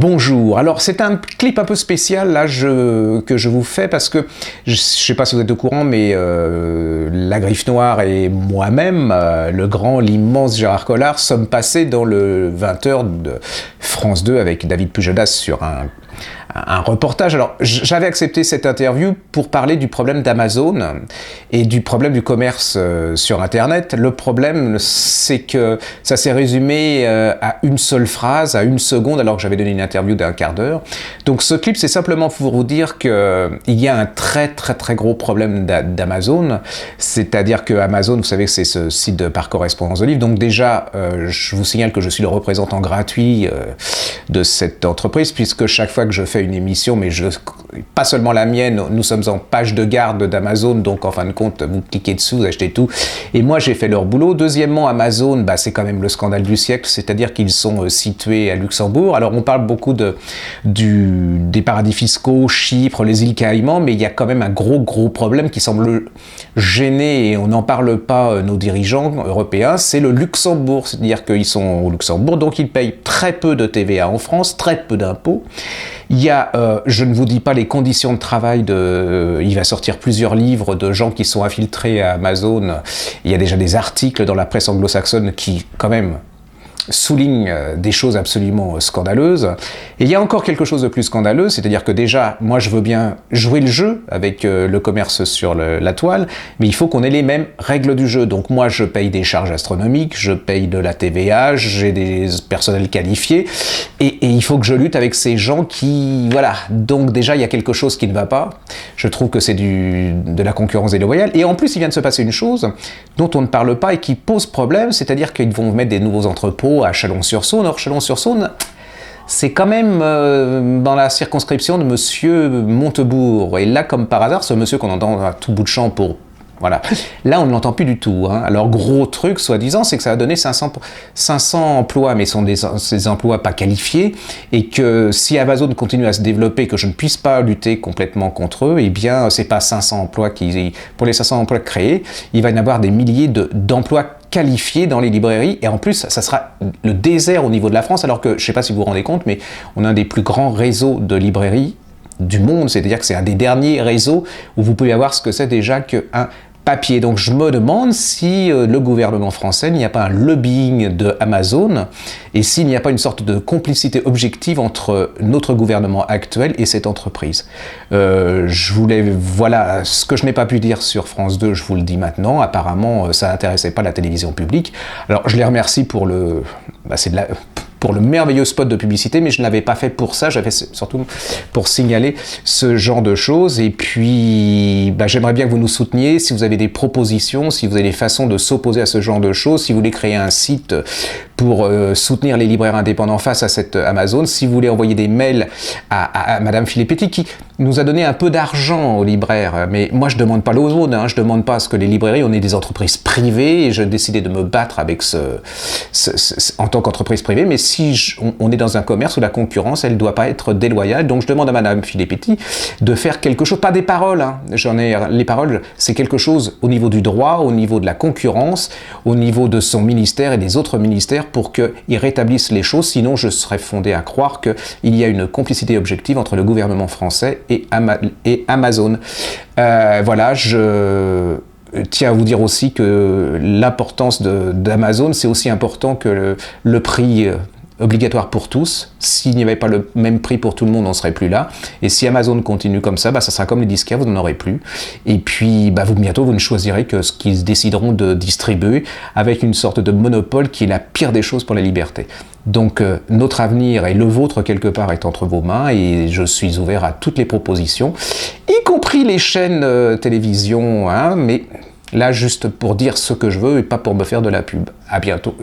Bonjour, alors c'est un clip un peu spécial là que je vous fais parce que je ne sais pas si vous êtes au courant, mais la Griffe Noire et moi-même, le grand, l'immense Gérard Collard, sommes passés dans le 20h de France 2 avec David Pujadas sur un reportage. Alors j'avais accepté cette interview pour parler du problème d'Amazon et du problème du commerce sur Internet. Le problème, c'est que ça s'est résumé à une seule phrase, à une seconde, alors que j'avais donné une interview d'1 quart d'heure. Donc ce clip, c'est simplement pour vous dire qu'il y a un très gros problème d'Amazon. C'est-à-dire que Amazon, vous savez que c'est ce site par correspondance de livres. Donc déjà, je vous signale que je suis le représentant gratuit de cette entreprise, puisque chaque fois que je fais une émission, mais pas seulement la mienne, nous sommes en page de garde d'Amazon, donc en fin de compte, vous cliquez dessous, vous achetez tout, et moi j'ai fait leur boulot. Deuxièmement, Amazon, c'est quand même le scandale du siècle, c'est-à-dire qu'ils sont situés à Luxembourg. Alors on parle beaucoup des paradis fiscaux, Chypre, les îles Caïmans, mais il y a quand même un gros problème qui semble gêner, et on n'en parle pas, nos dirigeants européens, c'est le Luxembourg, c'est-à-dire qu'ils sont au Luxembourg, donc ils payent très peu de TVA en France, très peu d'impôts. Il y a, je ne vous dis pas les conditions de travail il va sortir plusieurs livres de gens qui sont infiltrés à Amazon. Il y a déjà des articles dans la presse anglo-saxonne qui, quand même, souligne des choses absolument scandaleuses. Et il y a encore quelque chose de plus scandaleux, c'est-à-dire que déjà, moi je veux bien jouer le jeu avec le commerce sur la toile, mais il faut qu'on ait les mêmes règles du jeu. Donc moi je paye des charges astronomiques, je paye de la TVA, j'ai des personnels qualifiés, et il faut que je lutte avec ces gens qui... Voilà, donc déjà il y a quelque chose qui ne va pas. Je trouve que c'est de la concurrence déloyale. Et en plus il vient de se passer une chose dont on ne parle pas et qui pose problème, c'est-à-dire qu'ils vont mettre des nouveaux entrepôts à Chalon-sur-Saône. Or, Chalon-sur-Saône, c'est quand même dans la circonscription de monsieur Montebourg. Et là, comme par hasard, ce monsieur qu'on entend à tout bout de champ pour... Voilà. Là, on ne l'entend plus du tout. Alors, gros truc, soi-disant, c'est que ça va donner 500 emplois, mais ce sont ces emplois pas qualifiés, et que si Amazon continue à se développer, que je ne puisse pas lutter complètement contre eux, eh bien, c'est pas 500 emplois pour les 500 emplois créés, il va y en avoir des milliers d'emplois qualifiés dans les librairies, et en plus, ça sera le désert au niveau de la France, alors que, je ne sais pas si vous vous rendez compte, mais on a un des plus grands réseaux de librairies du monde, c'est-à-dire que c'est un des derniers réseaux où vous pouvez avoir ce que c'est déjà qu'un papier. Donc je me demande si le gouvernement français, il n'y a pas un lobbying de Amazon, et s'il n'y a pas une sorte de complicité objective entre notre gouvernement actuel et cette entreprise. Voilà, ce que je n'ai pas pu dire sur France 2, je vous le dis maintenant. Apparemment, ça n'intéressait pas la télévision publique. Alors je les remercie pour pour le merveilleux spot de publicité, mais je ne l'avais pas fait pour ça, j'avais surtout pour signaler ce genre de choses. Et puis, j'aimerais bien que vous nous souteniez, si vous avez des propositions, si vous avez des façons de s'opposer à ce genre de choses, si vous voulez créer un site pour soutenir les libraires indépendants face à cette Amazon, si vous voulez envoyer des mails à Madame Filippetti, qui nous a donné un peu d'argent aux libraires, mais moi je demande pas l'aumône, je demande pas à ce que les librairies, on est des entreprises privées, et je décidais de me battre avec en tant qu'entreprise privée, mais si on est dans un commerce où la concurrence, elle doit pas être déloyale, donc je demande à Madame Filippetti de faire quelque chose, pas des paroles, les paroles, c'est quelque chose au niveau du droit, au niveau de la concurrence, au niveau de son ministère et des autres ministères, pour qu'ils rétablissent les choses, sinon je serais fondé à croire qu'il y a une complicité objective entre le gouvernement français et Amazon. Voilà, je tiens à vous dire aussi que l'importance d'Amazon, c'est aussi important que le prix obligatoire pour tous. S'il n'y avait pas le même prix pour tout le monde, on ne serait plus là. Et si Amazon continue comme ça, ça sera comme les disquaires, vous n'en aurez plus. Et puis, bientôt, vous ne choisirez que ce qu'ils décideront de distribuer, avec une sorte de monopole qui est la pire des choses pour la liberté. Donc, notre avenir et le vôtre, quelque part, est entre vos mains, et je suis ouvert à toutes les propositions, y compris les chaînes télévision, mais là, juste pour dire ce que je veux et pas pour me faire de la pub. À bientôt.